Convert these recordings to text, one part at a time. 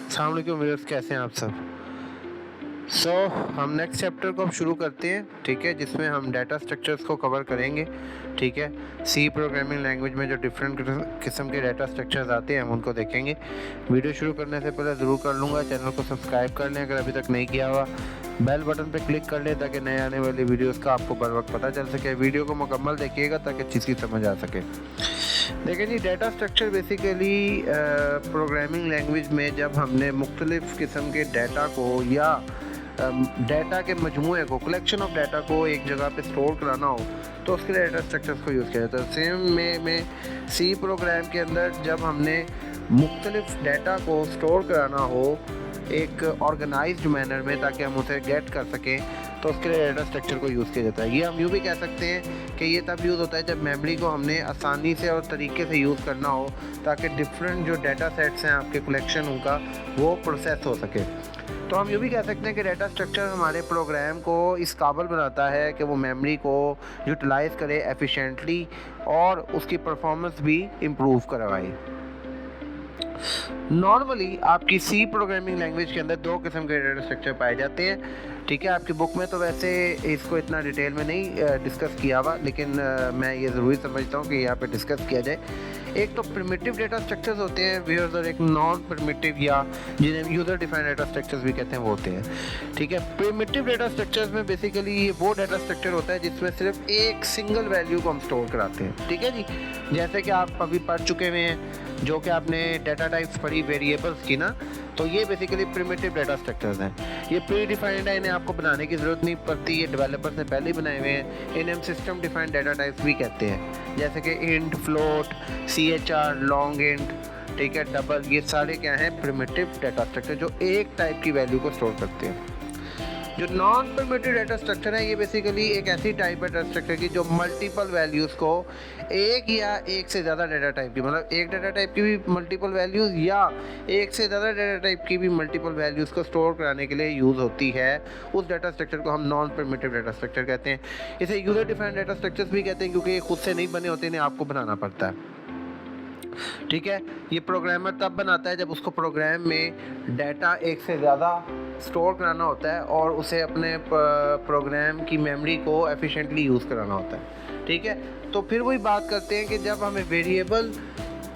अस्सलाम वालेकुम व्यूअर्स, कैसे हैं आप सब। हम नेक्स्ट चैप्टर को अब शुरू करते हैं, ठीक है, जिसमें हम डाटा स्ट्रक्चर्स को कवर करेंगे। ठीक है, सी प्रोग्रामिंग लैंग्वेज में जो डिफरेंट किस्म के डाटा स्ट्रक्चर्स आते हैं हम उनको देखेंगे। वीडियो शुरू करने से पहले ज़रूर कर लूँगा, चैनल को सब्सक्राइब कर लें अगर अभी तक नहीं किया हुआ, बेल बटन पर क्लिक कर लें ताकि नए आने वाली वीडियोज़ का आपको बर वक्त पता चल सके। वीडियो को मुकम्मल देखिएगा ताकि अच्छी सी समझ आ सके। देखिए जी, data structure basically programming language में जब हमने मुख्तलिफ़ किस्म के डाटा को या डाटा के मजमूए को, कलेक्शन ऑफ डाटा को एक जगह पे स्टोर कराना हो तो उसके लिए डाटा स्ट्रक्चर्स को यूज़ किया जाता है। सेम में सी प्रोग्राम के अंदर जब हमने मुख्तलिफ़ डाटा को स्टोर कराना हो एक ऑर्गेनाइज्ड मैनर में ताकि हम उसे गेट कर सकें तो उसके लिए डाटा स्ट्रक्चर को यूज़ किया जाता है। ये हम यूँ भी कह सकते हैं कि ये तब यूज़ होता है जब मेमोरी को हमने आसानी से और तरीके से यूज़ करना हो ताकि डिफरेंट जो डाटा सेट्स हैं आपके कलेक्शन उनका वो प्रोसेस हो सके। तो हम यूँ भी कह सकते हैं कि डाटा स्ट्रक्चर हमारे प्रोग्राम को इस काबिल बनाता है कि वो मेमोरी को यूटिलाइज़ करे एफिशिएंटली और उसकी परफॉर्मेंस भी इम्प्रूव करवाए। नॉर्मली आपकी सी प्रोग्रामिंग लैंग्वेज के अंदर दो किस्म के डाटा स्ट्रक्चर पाए जाते हैं। ठीक है, आपकी बुक में तो वैसे इसको इतना डिटेल में नहीं डिस्कस किया हुआ, लेकिन मैं ये ज़रूरी समझता हूँ कि यहाँ पे डिस्कस किया जाए। एक तो प्रिमिटिव डाटा स्ट्रक्चर्स होते हैं व्यूअर्स, और एक नॉन प्रिमिटिव या जिन्हें यूज़र डिफाइंड डाटा स्ट्रक्चर्स भी कहते हैं वो होते हैं। ठीक है, प्रिमिटिव डाटा स्ट्रक्चर्स में बेसिकली ये वो डाटा स्ट्रक्चर होता है जिसमें सिर्फ एक सिंगल वैल्यू को हम स्टोर कराते हैं। ठीक है जी, जैसे कि आप अभी पढ़ चुके हुए हैं जो कि आपने डाटा टाइप्स पढ़ी वेरिएबल्स की ना, तो ये बेसिकली प्रिमिटिव डाटा स्ट्रक्चर्स हैं। ये प्री डिफाइंड है, इन्हें आपको बनाने की ज़रूरत नहीं पड़ती, ये डेवलपर्स ने पहले ही बनाए हुए हैं। इन्हें हम सिस्टम डिफाइंड डाटा टाइप्स भी कहते हैं, जैसे कि int, float, CHR, long int, ठीक है, डबल, ये सारे क्या हैं, प्रिमिटिव डाटा स्ट्रक्चर जो एक टाइप की वैल्यू को स्टोर करते हैं। जो नॉन प्रिमिटिव डाटा स्ट्रक्चर है ये बेसिकली एक ऐसी टाइप है डाटा स्ट्रक्चर की जो मल्टीपल वैल्यूज़ को एक या एक से ज़्यादा डाटा टाइप की, मतलब एक डाटा टाइप की भी मल्टीपल वैल्यूज़ या एक से ज़्यादा डाटा टाइप की भी मल्टीपल वैल्यूज़ को स्टोर कराने के लिए यूज़ होती है। उस डाटा स्ट्रक्चर को हम नॉन प्रिमिटिव डाटा स्ट्रक्चर कहते हैं। इसे यूज़र डिफाइंड डाटा स्ट्रक्चर्स भी कहते हैं क्योंकि ये खुद से नहीं बने होते, इन्हें आपको बनाना पड़ता है। ठीक है, ये प्रोग्रामर तब बनाता है जब उसको प्रोग्राम में डाटा एक से ज़्यादा स्टोर कराना होता है और उसे अपने प्रोग्राम की मेमोरी को एफिशिएंटली यूज़ कराना होता है। ठीक है, तो फिर वही बात करते हैं कि जब हमें वेरिएबल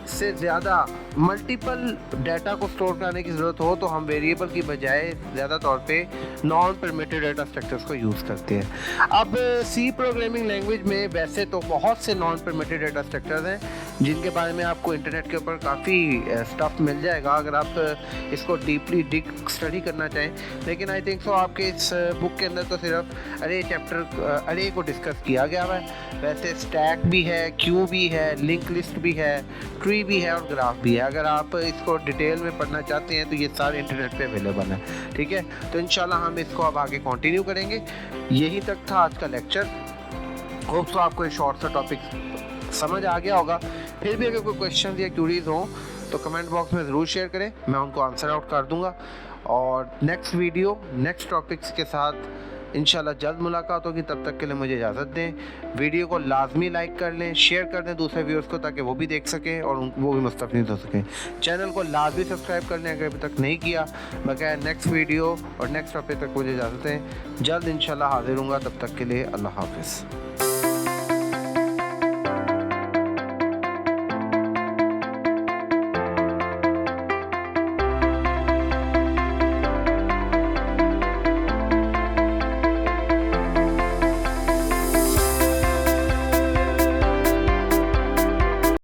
से ज़्यादा मल्टीपल डाटा को स्टोर कराने की ज़रूरत हो तो हम वेरिएबल की बजाय ज़्यादा तौर पे नॉन प्रिमिटिव डाटा स्ट्रक्चर्स को यूज़ करते हैं। अब सी प्रोग्रामिंग लैंग्वेज में वैसे तो बहुत से नॉन प्रिमिटिव डाटा स्ट्रक्चर्स हैं जिनके बारे में आपको इंटरनेट के ऊपर काफ़ी स्टफ़ मिल जाएगा अगर आप इसको डीपली स्टडी करना चाहें, लेकिन आई थिंक सो आपके इस बुक के अंदर तो सिर्फ अरे को डिस्कस किया गया है। वैसे स्टैक भी है, क्यू भी है, लिंक लिस्ट भी है, ट्री भी है और ग्राफ भी है। अगर आप इसको डिटेल में पढ़ना चाहते हैं तो ये सारे इंटरनेट पे अवेलेबल है। ठीक है, तो इंशाल्लाह हम इसको अब आगे कंटिन्यू करेंगे। यही तक था आज का लेक्चर। होप सो आपको ये शॉर्ट सा टॉपिक समझ आ गया होगा। फिर भी अगर कोई क्वेश्चन या क्यूरीज हों तो कमेंट बॉक्स में ज़रूर शेयर करें, मैं उनको आंसर आउट कर दूंगा। और नेक्स्ट वीडियो नेक्स्ट टॉपिक्स के साथ इंशाल्लाह जल्द मुलाकात होगी। तब तक के लिए मुझे इजाज़त दें। वीडियो को लाजमी लाइक कर लें, शेयर कर दें दूसरे व्यूअर्स को ताकि वो भी देख सकें और वो भी मुस्तफ़ीद हो सकें। चैनल को लाजमी सब्सक्राइब कर लें अगर अभी तक नहीं किया। बगैर नेक्स्ट वीडियो और नेक्स्ट टॉपिक तक मुझे इजाज़त दें। जल्द इंशाल्लाह हाजिर हूँगा, तब तक के लिए अल्लाह हाफ़िज़।